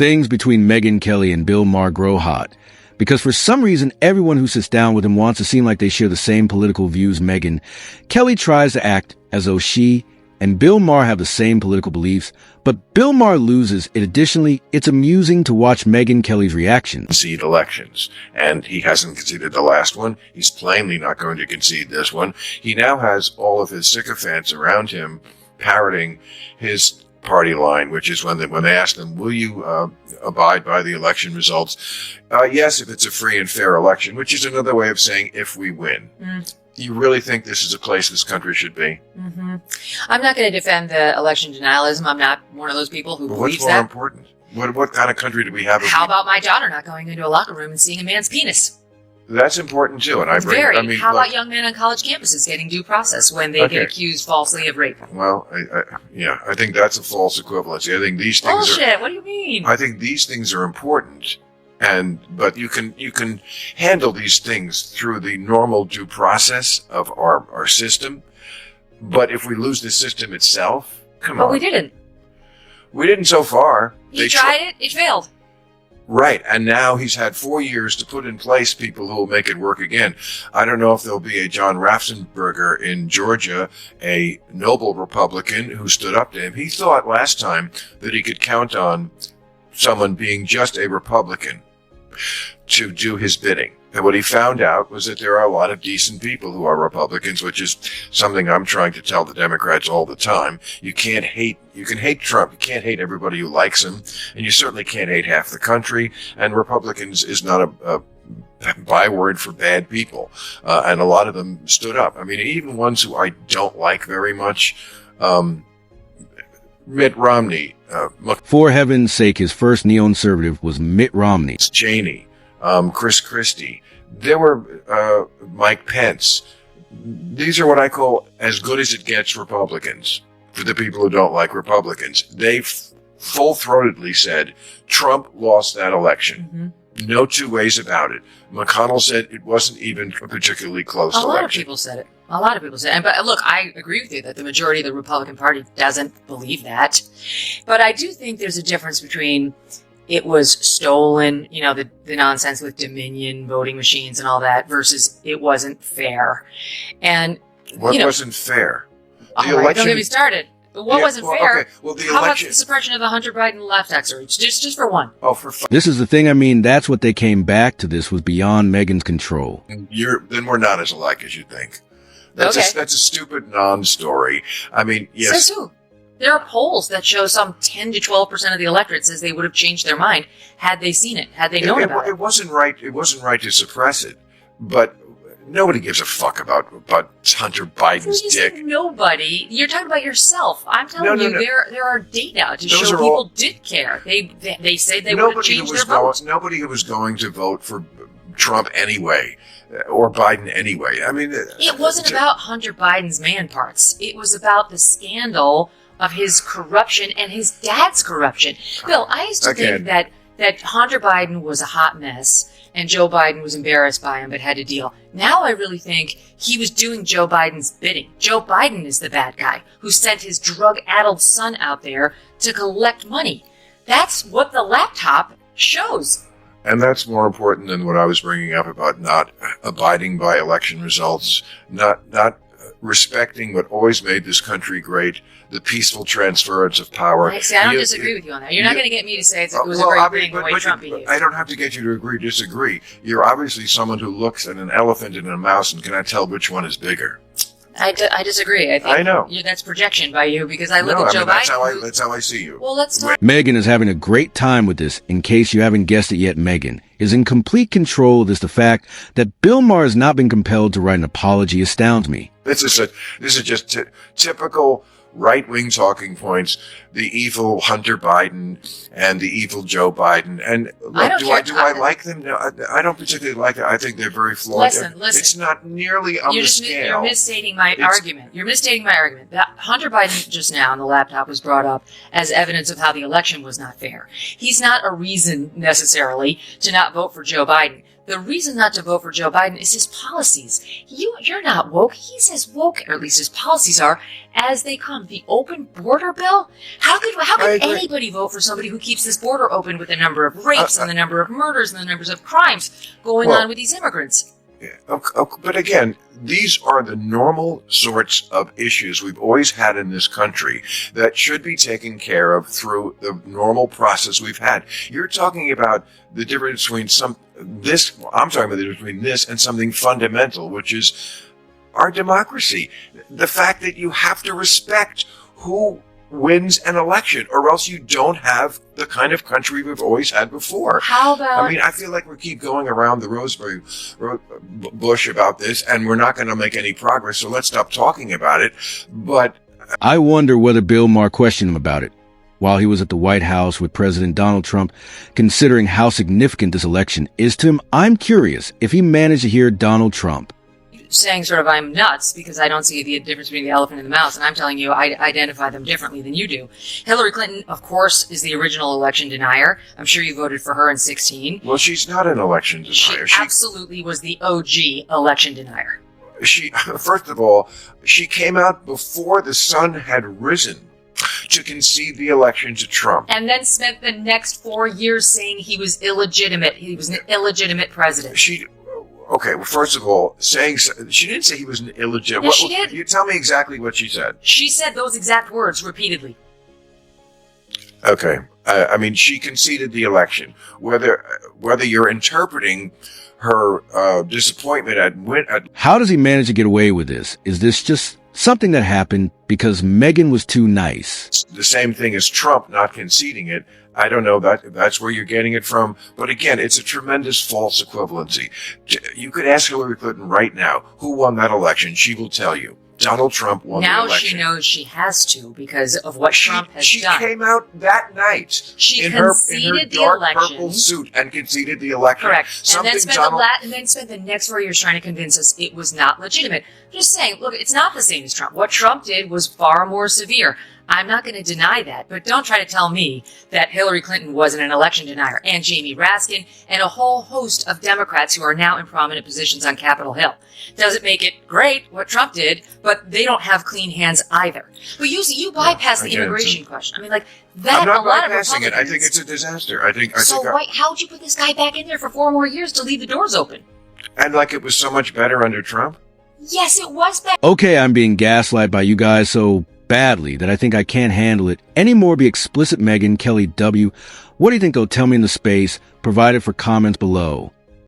Things between Megyn Kelly and Bill Maher grow hot, because for some reason everyone who sits down with him wants to seem like they share the same political views Megyn. Kelly tries to act as though she and Bill Maher have the same political beliefs, but Bill Maher loses. Additionally, it's amusing to watch Megyn Kelly's reaction. Concede elections, and he hasn't conceded the last one. He's plainly not going to concede this one. He now has all of his sycophants around him parroting his party line, which is when they ask them, will you abide by the election results? Yes, if it's a free and fair election, which is another way of saying if we win. You really think this is a place this country should be? Mm-hmm. I'm not going to defend the election denialism. I'm not one of those people who believes that. What's more important? What kind of country do we have? How about my daughter not going into a locker room and seeing a man's penis? That's important too, and I mean, how about young men on college campuses getting due process when they get accused falsely of rape? Well, I think that's a false equivalency. I think these things bullshit. What do you mean? I think these things are important, but you can handle these things through the normal due process of our system. But if we lose the system itself, come on. But we didn't. We didn't so far. He tried it. It failed. Right, and now he's had 4 years to put in place people who will make it work again. I don't know if there'll be a John Rafsenberger in Georgia, a noble Republican who stood up to him. He thought last time that he could count on someone being just a Republican to do his bidding. And what he found out was that there are a lot of decent people who are Republicans, which is something I'm trying to tell the Democrats all the time. You can hate Trump. You can't hate everybody who likes him. And you certainly can't hate half the country. And Republicans is not a byword for bad people. And a lot of them stood up. I mean, even ones who I don't like very much, Mitt Romney. For heaven's sake, his first neoconservative was Mitt Romney. Cheney. Chris Christie. There were Mike Pence. These are what I call as good as it gets Republicans. For the people who don't like Republicans, they full-throatedly said Trump lost that election. Mm-hmm. No two ways about it. McConnell said it wasn't even a particularly close election. A lot of people said it. But look, I agree with you that the majority of the Republican Party doesn't believe that. But I do think there's a difference between it was stolen, the nonsense with Dominion voting machines and all that, versus it wasn't fair. And what wasn't fair? Don't get me started. But what wasn't fair? Okay. Well, how about the suppression of the Hunter Biden left excerpts? Just for one. Oh, for fun. This is the thing. I mean, that's what they came back to. This was beyond Megyn's control. Then we're not as alike as you think. That's a stupid non-story. I mean, yes. Says who? There are polls that show some 10 to 12% of the electorate says they would have changed their mind had they seen it, had they known about it. It wasn't right. It wasn't right to suppress it, but nobody gives a fuck about Hunter Biden's dick. Nobody. You're talking about yourself. I'm telling you, there are data to show people did care. They said they would have changed their vote. Nobody who was going to vote for Trump anyway, or Biden anyway. I mean, it wasn't about Hunter Biden's man parts. It was about the scandal of his corruption and his dad's corruption. Bill, I used to think that Hunter Biden was a hot mess and Joe Biden was embarrassed by him but had to deal. Now I really think he was doing Joe Biden's bidding. Joe Biden is the bad guy who sent his drug-addled son out there to collect money. That's what the laptop shows. And that's more important than what I was bringing up about not abiding by election results, not respecting what always made this country great, the peaceful transference of power. I don't disagree with you on that. You're not going to get me to say it was a great thing the way Trump behaved. I don't have to get you to disagree. You're obviously someone who looks at an elephant and a mouse and cannot tell which one is bigger. I disagree. I know. That's projection by you because I look at Joe Biden. That's how I see you. Well, let's talk. Megyn is having a great time with this. In case you haven't guessed it yet, Megyn is in complete control of this. The fact that Bill Maher has not been compelled to write an apology astounds me. This is just typical right-wing talking points, the evil Hunter Biden and the evil Joe Biden. And look, do I like them? No, I don't particularly like them. I think they're very flawed. Listen. It's not nearly on the scale. You're misstating my argument. That Hunter Biden just now on the laptop was brought up as evidence of how the election was not fair. He's not a reason necessarily to not vote for Joe Biden. the reason not to vote for Joe Biden is his policies. You're not woke. He's as woke, or at least his policies are, as they come. The open border bill? How could anybody vote for somebody who keeps this border open with the number of rapes and the number of murders and the numbers of crimes going on with these immigrants? But again, these are the normal sorts of issues we've always had in this country that should be taken care of through the normal process we've had. You're talking about the difference between I'm talking about the difference between this and something fundamental, which is our democracy. The fact that you have to respect who wins an election, or else you don't have the kind of country we've always had before. How about... I mean, I feel like we keep going around the roseberry bush about this, and we're not going to make any progress, so let's stop talking about it. But I wonder whether Bill Maher questioned him about it while he was at the White House with President Donald Trump, considering how significant this election is to him. I'm curious if he managed to hear Donald Trump saying sort of I'm nuts because I don't see the difference between the elephant and the mouse, and I'm telling you I identify them differently than you do. Hillary Clinton, of course, is the original election denier. I'm sure you voted for her in 2016. Well, she's not an election denier. She absolutely was the OG election denier. First of all, she came out before the sun had risen to concede the election to Trump. And then spent the next 4 years saying he was illegitimate. He was an illegitimate president. Okay, well, first of all, she didn't say he was an illegitimate. Yes, she did. You tell me exactly what she said. She said those exact words repeatedly. Okay, I mean, she conceded the election. Whether you're interpreting her disappointment at how does he manage to get away with this? Is this just something that happened because Megyn was too nice? The same thing as Trump not conceding it. I don't know that's where you're getting it from. But again, it's a tremendous false equivalency. You could ask Hillary Clinton right now who won that election. She will tell you. Donald Trump won the election. Now she knows she has to because of what Trump has done. She came out that night in her dark purple suit and conceded the election. Correct. And then spent the next 4 years trying to convince us it was not legitimate. Just saying, look, it's not the same as Trump. What Trump did was far more severe. I'm not going to deny that, but don't try to tell me that Hillary Clinton wasn't an election denier, and Jamie Raskin, and a whole host of Democrats who are now in prominent positions on Capitol Hill. Doesn't make it great what Trump did, but they don't have clean hands either. But you bypass the immigration question. I mean, like that. I'm not a lot bypassing of it. I think it's a disaster. How would you put this guy back in there for 4 more years to leave the doors open? And like it was so much better under Trump? Yes, it was better. Okay, I'm being gaslighted by you guys so badly that I think I can't handle it anymore. Be explicit, Megyn Kelly W. What do you think they'll tell me in the space provided for comments below?